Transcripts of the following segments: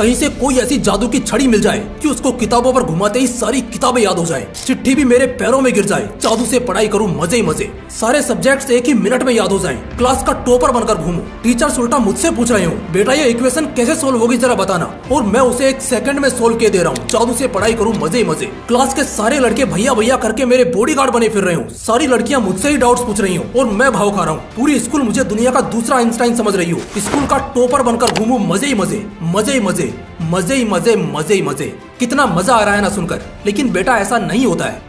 कहीं से कोई ऐसी जादू की छड़ी मिल जाए कि उसको किताबों पर घुमाते ही सारी किताबें याद हो जाए, चिट्ठी भी मेरे पैरों में गिर जाए, जादू से पढ़ाई करूं मजे ही मजे, सारे सब्जेक्ट्स एक ही मिनट में याद हो जाएं, क्लास का टॉपर बनकर घूमूं, टीचर्स उल्टा मुझसे पूछ रहे हो बेटा ये इक्वेशन कैसे सोल्व होगी जरा बताना, और मैं उसे 1 सेकंड में सोल्व के दे रहा हूँ, जादू से पढ़ाई करूं मजे ही मजे। क्लास के सारे लड़के भैया भैया करके मेरे बॉडीगार्ड बने फिर रहे हूँ, सारी लड़कियां मुझसे ही डाउट्स पूछ रही हूँ और मैं भाव खा रहा हूँ, पूरी स्कूल मुझे दुनिया का दूसरा आइंस्टाइन समझ रही हो, स्कूल का टॉपर बनकर घूमूं मजे ही मजे, मजे ही मजे, मजे ही मजे, मजे ही मजे। कितना मजा आ रहा है ना सुनकर, लेकिन बेटा ऐसा नहीं होता है।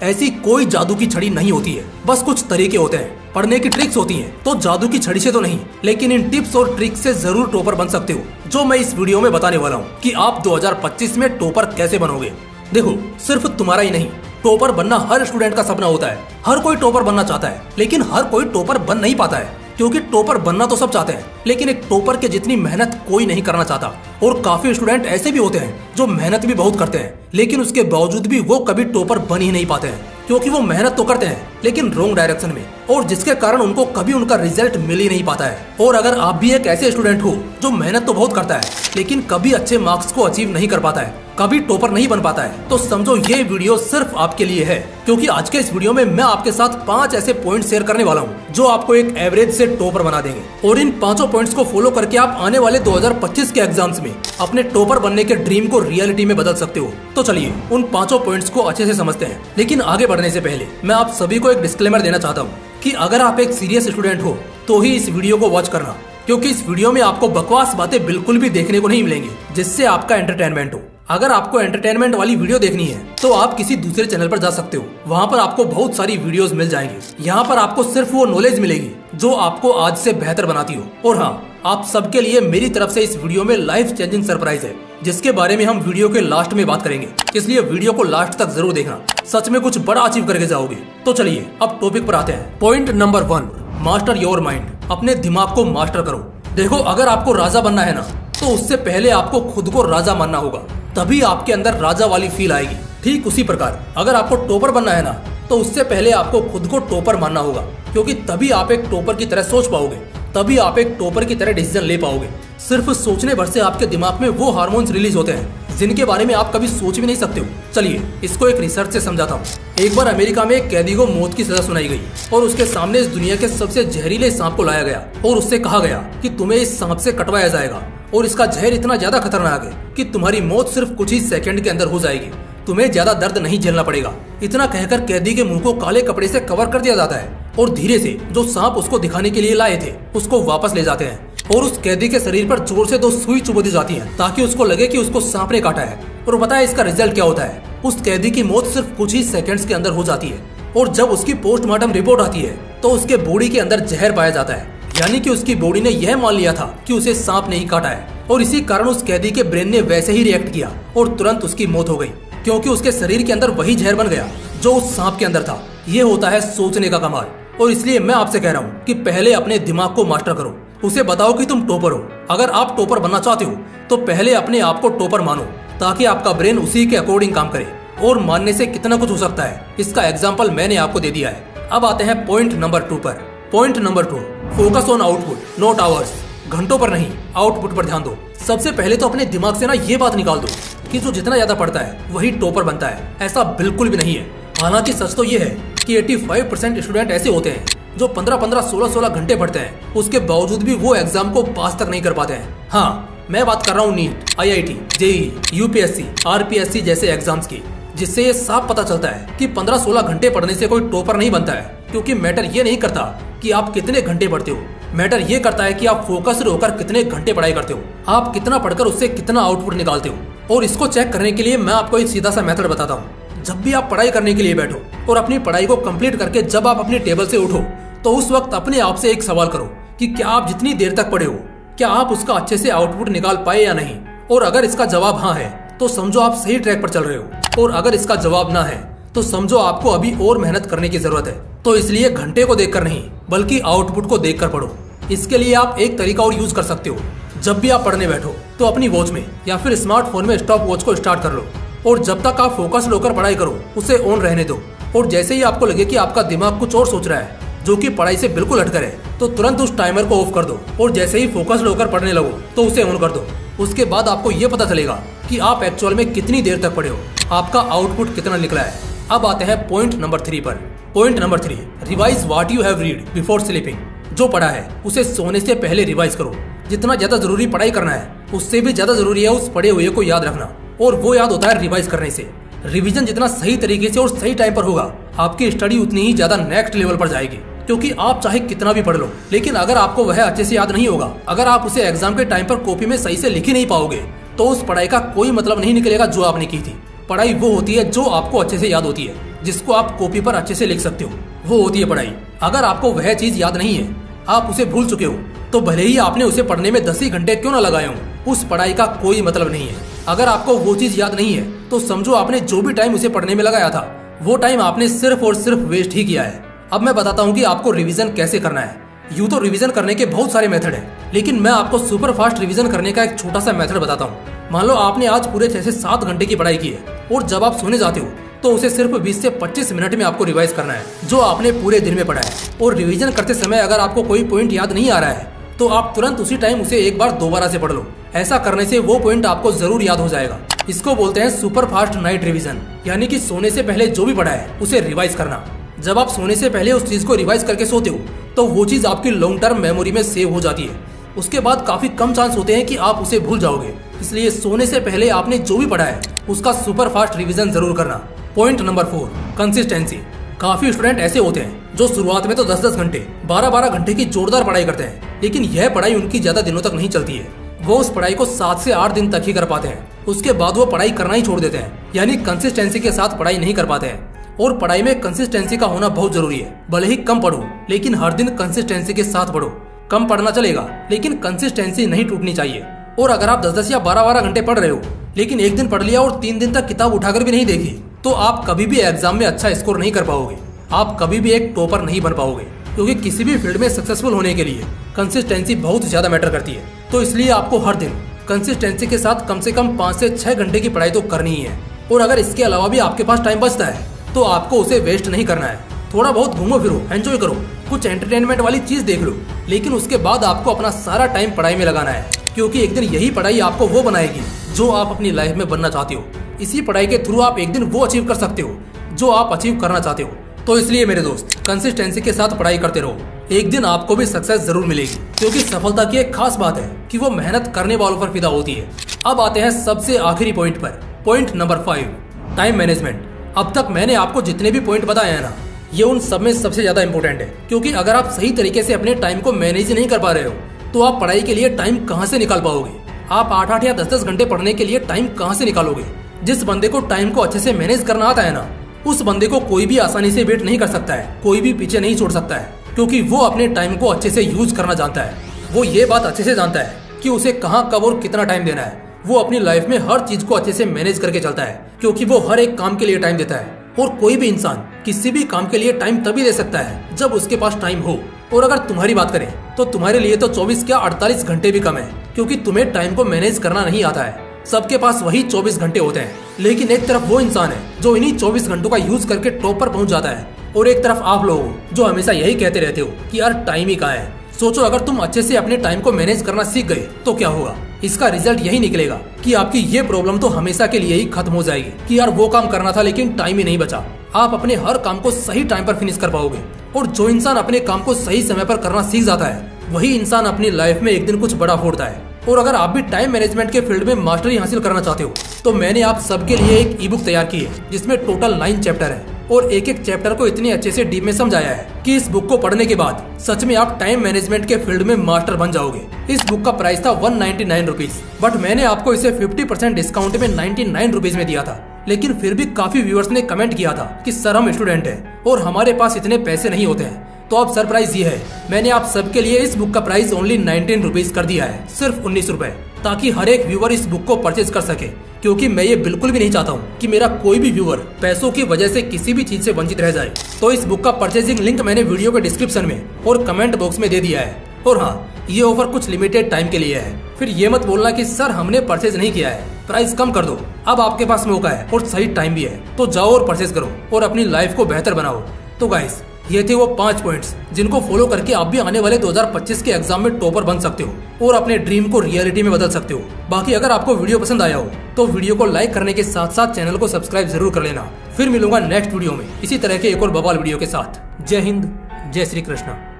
ऐसी कोई जादू की छड़ी नहीं होती है, बस कुछ तरीके होते हैं, पढ़ने की ट्रिक्स होती हैं, तो जादू की छड़ी से तो नहीं, लेकिन इन टिप्स और ट्रिक्स से जरूर टॉपर बन सकते हो, जो मैं इस वीडियो में बताने वाला हूँ कि आप 2025 में टॉपर कैसे बनोगे। देखो, सिर्फ तुम्हारा ही नहीं, टॉपर बनना हर स्टूडेंट का सपना होता है, हर कोई टॉपर बनना चाहता है, लेकिन हर कोई टॉपर बन नहीं पाता है, क्योंकि टॉपर बनना तो सब चाहते हैं, लेकिन एक टॉपर के जितनी मेहनत कोई नहीं करना चाहता। और काफी स्टूडेंट ऐसे भी होते हैं जो मेहनत भी बहुत करते हैं, लेकिन उसके बावजूद भी वो कभी टॉपर बन ही नहीं पाते हैं, क्योंकि वो मेहनत तो करते हैं लेकिन रॉन्ग डायरेक्शन में, और जिसके कारण उनको कभी उनका रिजल्ट मिल ही नहीं पाता है। और अगर आप भी एक ऐसे स्टूडेंट हो जो मेहनत तो बहुत करता है लेकिन कभी अच्छे मार्क्स को अचीव नहीं कर पाता है, कभी टॉपर नहीं बन पाता है, तो समझो ये वीडियो सिर्फ आपके लिए है, क्योंकि आज के इस वीडियो में मैं आपके साथ 5 ऐसे पॉइंट शेयर करने वाला हूँ जो आपको एक एवरेज से टॉपर बना देंगे, और इन 5 पॉइंट्स को फॉलो करके आप आने वाले 2025 के एग्जाम्स में अपने टॉपर बनने के ड्रीम को रियलिटी में बदल सकते हो। तो चलिए उन 5 पॉइंट्स को अच्छे से समझते हैं, लेकिन आगे बढ़ने से पहले मैं आप सभी को एक डिस्क्लेमर देना चाहता हूँ कि अगर आप एक सीरियस स्टूडेंट हो तो ही इस वीडियो को वॉच करना, क्योंकि इस वीडियो में आपको बकवास बातें बिल्कुल भी देखने को नहीं मिलेंगी जिससे आपका एंटरटेनमेंट हो। अगर आपको एंटरटेनमेंट वाली वीडियो देखनी है तो आप किसी दूसरे चैनल पर जा सकते हो, वहाँ पर आपको बहुत सारी वीडियोस मिल जाएंगी। यहाँ पर आपको सिर्फ वो नॉलेज मिलेगी जो आपको आज से बेहतर बनाती हो। और हाँ, आप सबके लिए मेरी तरफ से इस वीडियो में लाइफ चेंजिंग सरप्राइज है, जिसके बारे में हम वीडियो के लास्ट में बात करेंगे, इसलिए वीडियो को लास्ट तक जरूर देखना, सच में कुछ बड़ा अचीव करके जाओगे। तो चलिए अब टॉपिक पर आते हैं। Point number 1, master your mind. अपने दिमाग को मास्टर करो। देखो, अगर आपको राजा बनना है ना, तो उससे पहले आपको खुद को राजा मानना होगा, तभी आपके अंदर राजा वाली फील आएगी। ठीक उसी प्रकार अगर आपको टॉपर बनना है ना, तो उससे पहले आपको खुद को टॉपर मानना होगा, क्योंकि तभी आप एक टॉपर की तरह सोच पाओगे, तभी आप एक टॉपर की तरह डिसीजन ले पाओगे। सिर्फ सोचने भर से आपके दिमाग में वो हार्मोन्स रिलीज होते हैं जिनके बारे में आप कभी सोच भी नहीं सकते हो। चलिए इसको एक रिसर्च से समझाता हूँ। एक बार अमेरिका में एक कैदी को मौत की सजा सुनाई गई और उसके सामने इस दुनिया के सबसे जहरीले सांप को लाया गया और उससे कहा गया कि तुम्हें इस सांप से कटवाया जाएगा और इसका जहर इतना ज्यादा खतरनाक है कि तुम्हारी मौत सिर्फ कुछ ही सेकंड के अंदर हो जाएगी, तुम्हें ज्यादा दर्द नहीं झेलना पड़ेगा। इतना कहकर कैदी के मुंह को काले कपड़े से कवर कर दिया जाता है और धीरे से जो सांप उसको दिखाने के लिए लाए थे उसको वापस ले जाते हैं और उस कैदी के शरीर पर जोर से 2 सुई चुभो दी जाती हैं ताकि उसको लगे कि उसको सांप ने काटा है। और पता है इसका रिजल्ट क्या होता है? उस कैदी की मौत सिर्फ कुछ ही सेकंड्स के अंदर हो जाती है और जब उसकी पोस्टमार्टम रिपोर्ट आती है तो उसके बॉडी के अंदर जहर पाया जाता है, यानी कि उसकी बॉडी ने यह मान लिया था कि उसे सांप ने ही काटा है और इसी कारण उस कैदी के ब्रेन ने वैसे ही रिएक्ट किया और तुरंत उसकी मौत हो गई, क्योंकि उसके शरीर के अंदर वही जहर बन गया जो उस सांप के अंदर था। ये होता है सोचने का कमाल। और इसलिए मैं आपसे कह रहा हूँ कि पहले अपने दिमाग को मास्टर करो, उसे बताओ कि तुम टॉपर हो। अगर आप टॉपर बनना चाहते हो तो पहले अपने आप को टॉपर मानो, ताकि आपका ब्रेन उसी के अकॉर्डिंग काम करे। और मानने से कितना कुछ हो सकता है, इसका एग्जाम्पल मैंने आपको दे दिया है। अब आते हैं पॉइंट नंबर 2 पर। Point number 2, focus on output not hours. घंटों पर नहीं, आउटपुट पर ध्यान दो। सबसे पहले तो अपने दिमाग से ना ये बात निकाल दो कि जो जितना ज्यादा पढ़ता है वही टॉपर बनता है। ऐसा बिल्कुल भी नहीं है। हालांकि सच तो ये है कि 85% स्टूडेंट ऐसे होते हैं जो 15-15, 16-16 घंटे पढ़ते हैं, उसके बावजूद भी वो एग्जाम को पास तक नहीं कर पाते हैं। हाँ, मैं बात कर रहा हूँ NEET, IIT, JEE, UPSC, RPSC जैसे एग्जाम्स की, जिससे ये साफ पता चलता है कि 15-16 घंटे पढ़ने से कोई टॉपर नहीं बनता है। क्योंकि मैटर ये नहीं करता कि आप कितने घंटे पढ़ते हो, मैटर ये करता है कि आप फोकस्ड होकर कितने घंटे पढ़ाई करते हो, आप कितना पढ़कर उससे कितना आउटपुट निकालते हो। और इसको चेक करने के लिए मैं आपको एक सीधा सा मेथड बताता हूँ। जब भी आप पढ़ाई करने के लिए बैठो और अपनी पढ़ाई को कंप्लीट करके जब आप अपनी टेबल से उठो, तो उस वक्त अपने आप से एक सवाल करो कि क्या आप जितनी देर तक पढ़े हो, क्या आप उसका अच्छे से आउटपुट निकाल पाए या नहीं। और अगर इसका जवाब हाँ है तो समझो आप सही ट्रैक पर चल रहे हो, और अगर इसका जवाब ना है तो समझो आपको अभी और मेहनत करने की जरूरत है। तो इसलिए घंटे को देखकर नहीं बल्कि आउटपुट को देखकर पढ़ो। इसके लिए आप एक तरीका और यूज कर सकते हो। जब भी आप पढ़ने बैठो तो अपनी वॉच में या फिर स्मार्टफोन में स्टॉप वॉच को स्टार्ट कर लो और जब तक आप फोकस्ड होकर पढ़ाई करो उसे ऑन रहने दो। और जैसे ही आपको लगे कि आपका दिमाग कुछ और सोच रहा है जो कि पढ़ाई से बिल्कुल हटकर है, तो तुरंत उस टाइमर को ऑफ कर दो और जैसे ही फोकस्ड होकर पढ़ने लगो तो उसे ऑन कर दो। उसके बाद आपको ये पता चलेगा कि आप एक्चुअल में कितनी देर तक पढ़े हो, आपका आउटपुट कितना निकला है। अब आते हैं पॉइंट नंबर 3 पर। Point number 3, revise what you have read before sleeping. जो पढ़ा है उसे सोने से पहले रिवाइज करो। जितना ज्यादा जरूरी पढ़ाई करना है उससे भी ज्यादा जरूरी है उस पढ़े हुए को याद रखना, और वो याद होता है रिवाइज करने से। रिवीजन जितना सही तरीके से और सही टाइम पर होगा, आपकी स्टडी उतनी ही ज्यादा नेक्स्ट लेवल पर जाएगी। क्योंकि आप चाहे कितना भी पढ़ लो, लेकिन अगर आपको वह अच्छे से याद नहीं होगा, अगर आप उसे एग्जाम के टाइम पर कॉपी में सही से लिख ही नहीं पाओगे, तो उस पढ़ाई का कोई मतलब नहीं निकलेगा जो आपने की थी। पढ़ाई वो होती है जो आपको अच्छे से याद होती है, जिसको आप कॉपी पर अच्छे से लिख सकते हो, वो होती है पढ़ाई। अगर आपको वह चीज याद नहीं है, आप उसे भूल चुके हो, तो भले ही आपने उसे पढ़ने में 10 ही घंटे क्यों न लगाए हो, उस पढ़ाई का कोई मतलब नहीं है। अगर आपको वो चीज याद नहीं है, तो समझो आपने जो भी टाइम उसे पढ़ने में लगाया था, वो टाइम आपने सिर्फ और सिर्फ वेस्ट ही किया है। अब मैं बताता हूँ कि आपको रिवीजन कैसे करना है। यूँ तो रिवीजन करने के बहुत सारे मेथड है, लेकिन मैं आपको सुपर फास्ट रिवीजन करने का एक छोटा सा मेथड बताता हूँ। मान लो आपने आज पूरे 6 से 7 घंटे की पढ़ाई की है, और जब आप सोने जाते हो तो उसे सिर्फ 20 से 25 मिनट में आपको रिवाइज करना है जो आपने पूरे दिन में पढ़ा है। और रिवीजन करते समय अगर आपको कोई पॉइंट याद नहीं आ रहा है, तो आप तुरंत उसी टाइम उसे एक बार दोबारा से पढ़ लो। ऐसा करने से वो पॉइंट आपको जरूर याद हो जाएगा। इसको बोलते हैं सुपर फास्ट नाइट रिवीजन, यानी कि सोने से पहले जो भी पढ़ा है उसे रिवाइज करना। जब आप सोने से पहले उस चीज को रिवाइज करके सोते हो, तो वो चीज आपकी लॉन्ग टर्म मेमोरी में सेव हो जाती है। उसके बाद काफी कम चांस होते हैं कि आप उसे भूल जाओगे। इसलिए सोने से पहले आपने जो भी पढ़ा है उसका सुपर फास्ट रिवीजन जरूर करना। Point number 4, consistency. काफी स्टूडेंट ऐसे होते हैं जो शुरुआत में तो 10-10 घंटे 12-12 घंटे की जोरदार पढ़ाई करते हैं, लेकिन यह पढ़ाई उनकी ज्यादा दिनों तक नहीं चलती है। वो उस पढ़ाई को 7 से 8 दिन तक ही कर पाते हैं, उसके बाद वो पढ़ाई करना ही छोड़ देते हैं, यानी कंसिस्टेंसी के साथ पढ़ाई नहीं कर पाते हैं। और पढ़ाई में कंसिस्टेंसी का होना बहुत जरूरी है। भले ही कम पढ़ो, लेकिन हर दिन कंसिस्टेंसी के साथ पढ़ो। कम पढ़ना चलेगा, लेकिन कंसिस्टेंसी नहीं टूटनी चाहिए। और अगर आप 10-10 या 12-12 घंटे पढ़ रहे हो, लेकिन एक दिन पढ़ लिया और 3 दिन तक किताब उठाकर भी नहीं देखी, तो आप कभी भी एग्जाम में अच्छा स्कोर नहीं कर पाओगे। आप कभी भी एक टॉपर नहीं बन पाओगे, क्योंकि किसी भी फील्ड में सक्सेसफुल होने के लिए कंसिस्टेंसी बहुत ज्यादा मैटर करती है। तो इसलिए आपको हर दिन कंसिस्टेंसी के साथ कम से कम 5 से 6 घंटे की पढ़ाई तो करनी ही है। और अगर इसके अलावा भी आपके पास टाइम बचता है, तो आपको उसे वेस्ट नहीं करना है। थोड़ा बहुत घूमो फिरो, एंजॉय करो, कुछ एंटरटेनमेंट वाली चीज देख लो, लेकिन उसके बाद आपको अपना सारा टाइम पढ़ाई में लगाना है, क्योंकि एक दिन यही पढ़ाई आपको वो बनाएगी जो आप अपनी लाइफ में बनना चाहते हो। इसी पढ़ाई के थ्रू आप एक दिन वो अचीव कर सकते हो जो आप अचीव करना चाहते हो। तो इसलिए मेरे दोस्त, कंसिस्टेंसी के साथ पढ़ाई करते रहो, एक दिन आपको भी सक्सेस जरूर मिलेगी। क्योंकि सफलता की एक खास बात है कि वो मेहनत करने वालों पर फिदा होती है। अब आते हैं सबसे आखिरी पॉइंट पर। Point number 5, time management. अब तक मैंने आपको जितने भी पॉइंट बताए हैं ना, ये उन सब में सबसे ज्यादा इंपॉर्टेंट है। क्योंकि अगर आप सही तरीके से अपने टाइम को मैनेज नहीं कर पा रहे हो, तो आप पढ़ाई के लिए टाइम कहाँ से निकाल पाओगे। आप 8-8 या 10-10 घंटे पढ़ने के लिए टाइम कहाँ से निकालोगे। जिस बंदे को टाइम को अच्छे से मैनेज करना आता है ना, उस बंदे को कोई भी आसानी से वेट नहीं कर सकता है, कोई भी पीछे नहीं छोड़ सकता है। क्योंकि वो अपने टाइम को अच्छे से यूज करना जानता है। वो ये बात अच्छे से जानता है कि उसे कहाँ, कब और कितना टाइम देना है। वो अपनी लाइफ में हर चीज को अच्छे से मैनेज करके चलता है, क्योंकि वो हर एक काम के लिए टाइम देता है। और कोई भी इंसान किसी भी काम के लिए टाइम तभी दे सकता है जब उसके पास टाइम हो। और अगर तुम्हारी बात करें तो तुम्हारे लिए तो 24 क्या 48 घंटे भी कम है, क्योंकि तुम्हें टाइम को मैनेज करना नहीं आता है। सबके पास वही 24 घंटे होते हैं। लेकिन एक तरफ वो इंसान है जो इन्हीं 24 घंटों का यूज करके टॉप पर पहुंच जाता है, और एक तरफ आप लोग जो हमेशा यही कहते रहते हो कि यार टाइम ही कहाँ है। सोचो, अगर तुम अच्छे से अपने टाइम को मैनेज करना सीख गए तो क्या होगा। इसका रिजल्ट यही निकलेगा कि आपकी ये प्रॉब्लम तो हमेशा के लिए ही खत्म हो जाएगी कि यार वो काम करना था लेकिन टाइम ही नहीं बचा। आप अपने हर काम को सही टाइम पर फिनिश कर पाओगे। और जो इंसान अपने काम को सही समय पर करना सीख जाता है, वही इंसान अपनी लाइफ में एक दिन कुछ बड़ा फोड़ता है। और अगर आप भी टाइम मैनेजमेंट के फील्ड में मास्टरी हासिल करना चाहते हो, तो मैंने आप सबके लिए एक ई बुक तैयार की है, जिसमें टोटल 9 चैप्टर है। और एक एक चैप्टर को इतने अच्छे से डीप में समझाया है कि इस बुक को पढ़ने के बाद सच में आप टाइम मैनेजमेंट के फील्ड में मास्टर बन जाओगे। इस बुक का प्राइस था 199 रुपीज, बट मैंने आपको इसे 50% डिस्काउंट में 99 रुपीज में दिया था। लेकिन फिर भी काफी व्यूअर्स ने कमेंट किया था कि सर हम स्टूडेंट हैं और हमारे पास इतने पैसे नहीं होते हैं। तो अब सरप्राइज ये है, मैंने आप सबके लिए इस बुक का प्राइस ओनली 19 रुपीज कर दिया है, सिर्फ 19 रुपए, ताकि हर एक व्यूअर इस बुक को परचेज कर सके। क्योंकि मैं ये बिल्कुल भी नहीं चाहता हूँ कि मेरा कोई भी व्यूअर पैसों की वजह से किसी भी चीज से वंचित रह जाए। तो इस बुक का परचेजिंग लिंक मैंने वीडियो के डिस्क्रिप्शन में और कमेंट बॉक्स में दे दिया है। और हाँ, ये ऑफर कुछ लिमिटेड टाइम के लिए है। फिर ये मत बोलना कि सर हमने परचेज नहीं किया है, प्राइस कम कर दो। अब आपके पास मौका है और सही टाइम भी है, तो जाओ और परचेज करो और अपनी लाइफ को बेहतर बनाओ। तो गाइस, ये थे वो 5 पॉइंट्स जिनको फॉलो करके आप भी आने वाले 2025 के एग्जाम में टॉपर बन सकते हो और अपने ड्रीम को रियलिटी में बदल सकते हो। बाकी अगर आपको वीडियो पसंद आया हो तो वीडियो को लाइक करने के साथ साथ चैनल को सब्सक्राइब जरूर कर लेना। फिर मिलूंगा नेक्स्ट वीडियो में इसी तरह के एक और बवाल वीडियो के साथ। जय हिंद, जय श्री कृष्ण।